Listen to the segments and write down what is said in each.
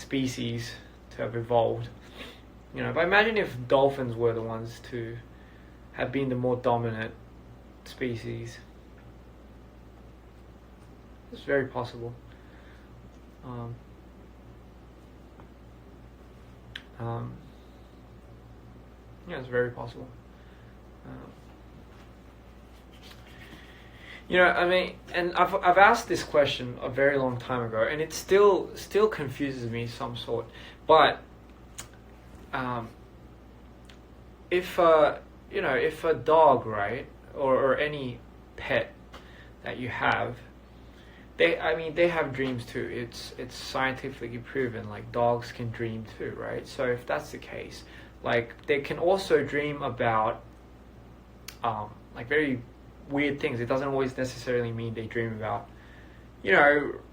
species to have evolved. But imagine if dolphins were the ones to have been the more dominant species. It's very possible. It's very possible. And I've asked this question a very long time ago, and it still confuses me some sort. But if a dog, right, or any pet that you have, they have dreams too. It's scientifically proven. Like, dogs can dream too, right? So if that's the case, like, they can also dream about like very weird things. It doesn't always necessarily mean they dream about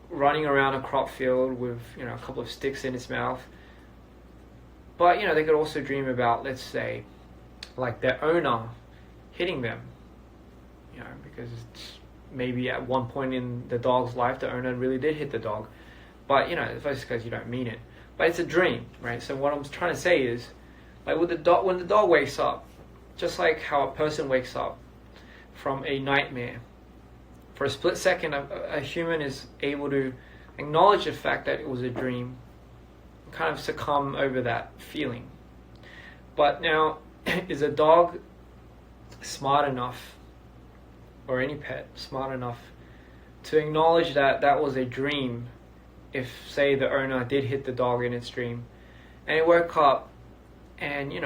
running around a crop field with a couple of sticks in its mouth. But they could also dream about, let's say, like their owner hitting them, because it's maybe at one point in the dog's life the owner really did hit the dog, but it's just because you don't mean it. But it's a dream, right? So what I'm trying to say is, like, when the dog wakes up, just like how a person wakes up from a nightmare, for a split second a human is able to acknowledge the fact that it was a dream, kind of succumb over that feeling. But now, is a dog smart enough, or any pet smart enough, to acknowledge that that was a dream if, say, the owner did hit the dog in its dream, and it woke up and and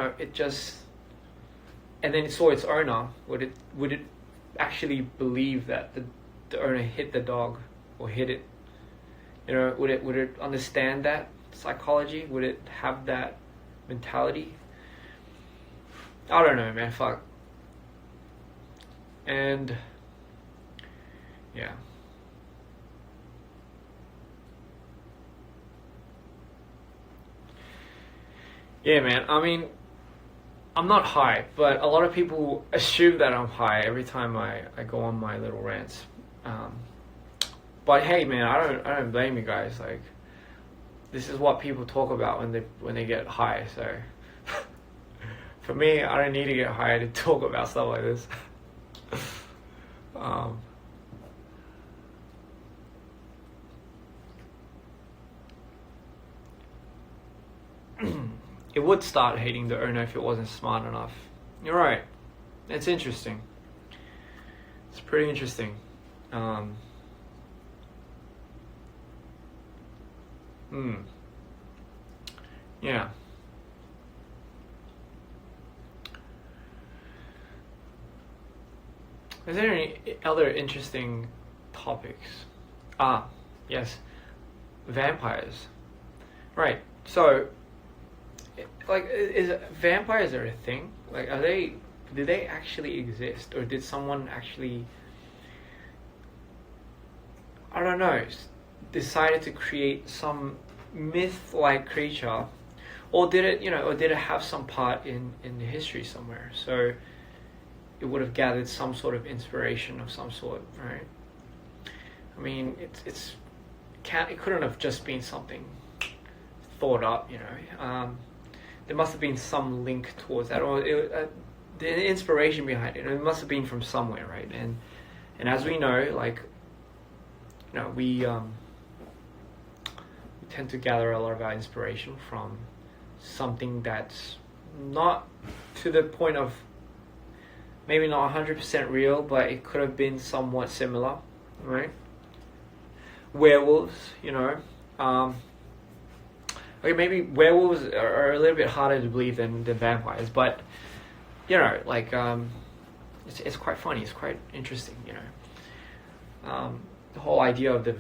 then it saw its owner? Would it actually believe that the owner hit the dog or hit it? Would it understand that psychology? Would it have that mentality? I don't know, man. Fuck. And yeah. Yeah, man. I mean, I'm not high, but a lot of people assume that I'm high every time I go on my little rants. But hey, man, I don't blame you guys. Like, this is what people talk about when they get high. So for me, I don't need to get high to talk about stuff like this. It would start hating the owner if it wasn't smart enough. You're right. It's interesting. It's pretty interesting. Yeah. Is there any other interesting topics? Yes. Vampires. Right. So, like, is vampires are a thing? Like, do they actually exist, or did someone actually, I don't know, decided to create some myth-like creature, or did it have some part in the history somewhere? So it would have gathered some sort of inspiration of some sort, right? I mean, it couldn't have just been something thought up, there must have been some link towards that, or the inspiration behind it. It must have been from somewhere, right? And as we know, like, we tend to gather a lot of our inspiration from something that's not to the point of maybe not 100% real, but it could have been somewhat similar, right? Werewolves, okay, maybe werewolves are a little bit harder to believe than vampires, but it's quite funny. It's quite interesting, the whole idea of the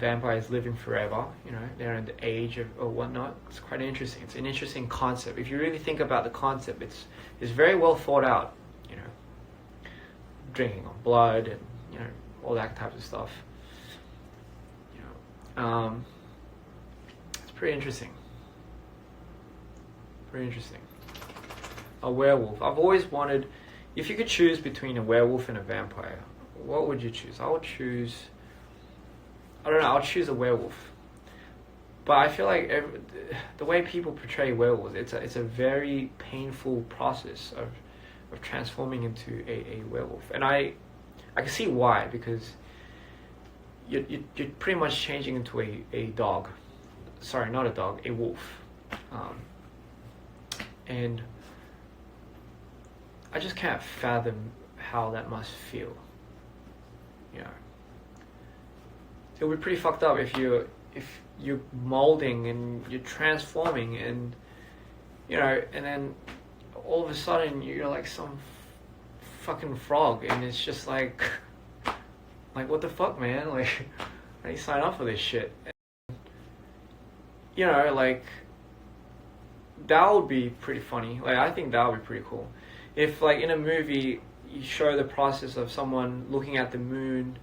vampires living forever. They're in the age of or whatnot. It's quite interesting. It's an interesting concept. If you really think about the concept, it's very well thought out. Drinking on blood and all that type of stuff. It's pretty interesting. Pretty interesting. A werewolf. I've always wanted, if you could choose between a werewolf and a vampire, what would you choose? I would choose a werewolf. But I feel like the way people portray werewolves, it's a very painful process of transforming into a werewolf, and I can see why, because you're pretty much changing into a dog. Sorry, not a dog, a wolf. And I just can't fathom how that must feel. You know, it would be pretty fucked up if you're molding and you're transforming, and you know, and then all of a sudden you're like some fucking frog, and it's just like what the fuck, man? Like, how do you sign up for this shit? And, you know, like, that would be pretty funny. Like, I think that would be pretty cool. If, like, in a movie, you show the process of someone looking at the moon,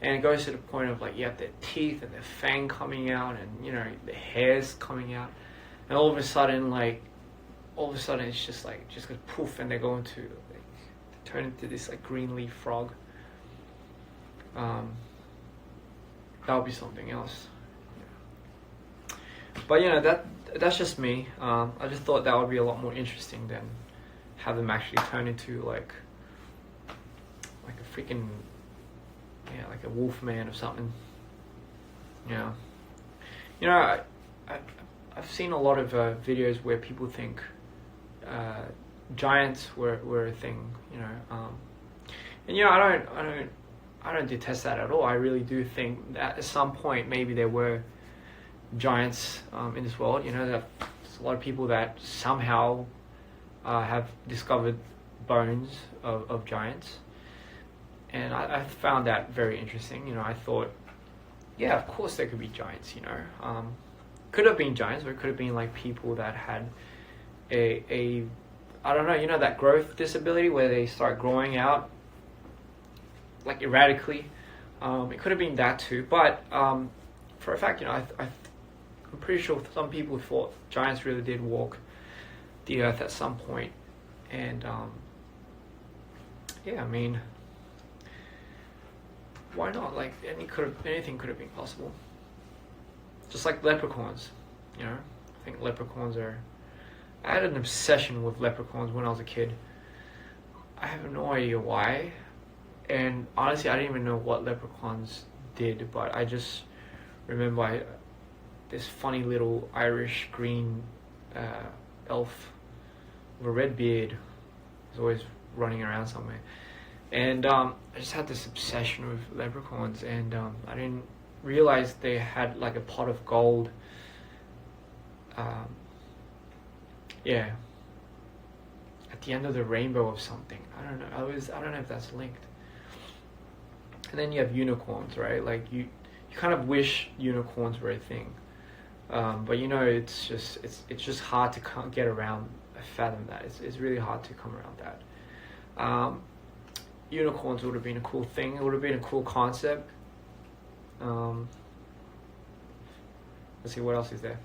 and it goes to the point of, like, you have their teeth and their fang coming out, and, you know, the hair's coming out, and all of a sudden it's just goes poof, and they go into, like, they turn into this, like, green leaf frog. That would be something else. Yeah. But, you know, that's just me. I just thought that would be a lot more interesting than have them actually turn into like a freaking, yeah, like a wolf man or something. Yeah. You know, I've seen a lot of videos where people think giants were a thing. You know, and you know, I don't detest that at all. I really do think that at some point maybe there were giants in this world. You know, there's a lot of people that somehow have discovered bones of giants, and I found that very interesting. You know, I thought, yeah, of course there could be giants. You know, could have been giants, or it could have been like people that had a I don't know. You know, that growth disability where they start growing out like erratically. It could have been that too, but for a fact, you know, I'm pretty sure some people thought giants really did walk the earth at some point, and yeah, I mean, why not? Like, anything could have been possible. Just like leprechauns, you know. I think leprechauns are. I had an obsession with leprechauns when I was a kid. I have no idea why. And honestly, I didn't even know what leprechauns did, but I just remember this funny little Irish green elf with a red beard was always running around somewhere. And I just had this obsession with leprechauns, and I didn't realize they had like a pot of gold. Yeah. At the end of the rainbow or something. I don't know. I don't know if that's linked. And then you have unicorns, right? Like you kind of wish unicorns were a thing, but you know, it's just hard to get around, fathom that. It's really hard to come around that. Unicorns would have been a cool thing. It would have been a cool concept. Let's see, what else is there?